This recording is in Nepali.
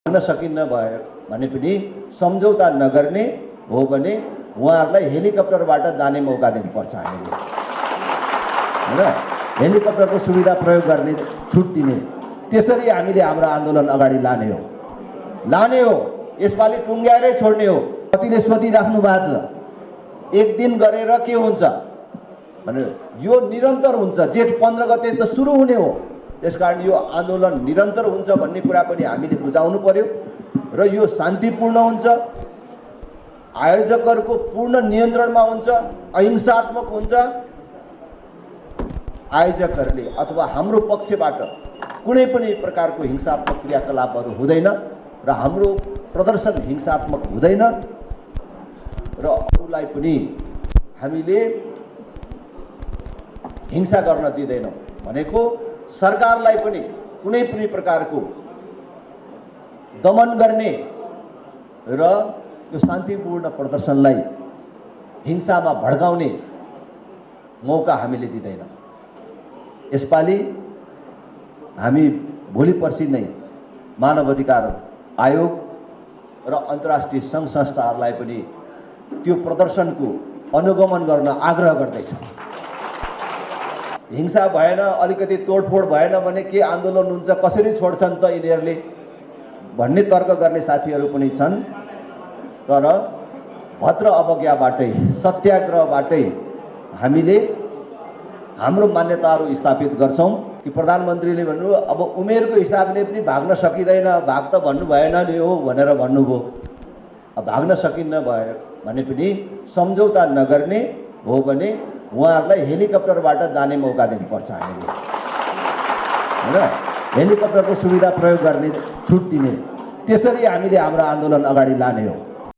गर्न सकिन्न भयो भने पनि सम्झौता नगर्ने हो भने उहाँहरूलाई हेलिकप्टरबाट जाने मौका दिनुपर्छ हामीले, हैन? हेलिकप्टरको सुविधा प्रयोग गर्ने छुट दिने, त्यसरी हामीले हाम्रो आन्दोलन अगाडि लाने हो। यसपालि टुङ्ग्याएरै छोड्ने हो। कतिले सोधिराख्नु भएको छ एक दिन गरेर के हुन्छ भने, यो निरन्तर हुन्छ। जेठ 15 गते त सुरु हुने हो, त्यसकारण यो आन्दोलन निरन्तर हुन्छ भन्ने कुरा पनि हामीले बुझाउनु पर्यो र यो शान्तिपूर्ण हुन्छ, आयोजकहरूको पूर्ण नियन्त्रणमा हुन्छ, अहिंसात्मक हुन्छ। आयोजकहरूले अथवा हाम्रो पक्षबाट कुनै पनि प्रकारको हिंसात्मक क्रियाकलापहरू हुँदैन र हाम्रो प्रदर्शन हिंसात्मक हुँदैन र अरूलाई पनि हामीले हिंसा गर्न दिँदैनौँ भनेको सरकारलाई पनि कुनै पनि प्रकारको दमन गर्ने र यो शान्तिपूर्ण प्रदर्शनलाई हिंसामा भड्काउने मौका हामीले दिँदैनौँ। यसपालि हामी भोलि पर्सि नै मानव अधिकार आयोग र अन्तर्राष्ट्रिय सङ्घ संस्थाहरूलाई पनि त्यो प्रदर्शनको अनुगमन गर्न आग्रह गर्दैछौँ। हिंसा भएन, अलिकति तोडफोड भएन भने के आन्दोलन हुन्छ, कसरी छोड्छन् त यिनीहरूले भन्ने तर्क गर्ने साथीहरू पनि छन्। तर भद्र अवज्ञाबाटै, सत्याग्रहबाटै हामीले हाम्रो मान्यताहरू स्थापित गर्छौँ कि प्रधानमन्त्रीले भन्नु अब उमेरको हिसाबले पनि भाग्न सकिँदैन, भाग त भन्नु भएन नि हो भनेर भन्नुभयो। अब भाग्न सकिन्न भयो भने पनि सम्झौता नगर्ने हो भने उहाँहरूलाई हेलिकप्टरबाट जाने मौका दिनुपर्छ हामीले, हैन? हेलिकप्टरको सुविधा प्रयोग गर्ने छुट दिने, त्यसरी हामीले हाम्रो आन्दोलन अगाडि लाने हो।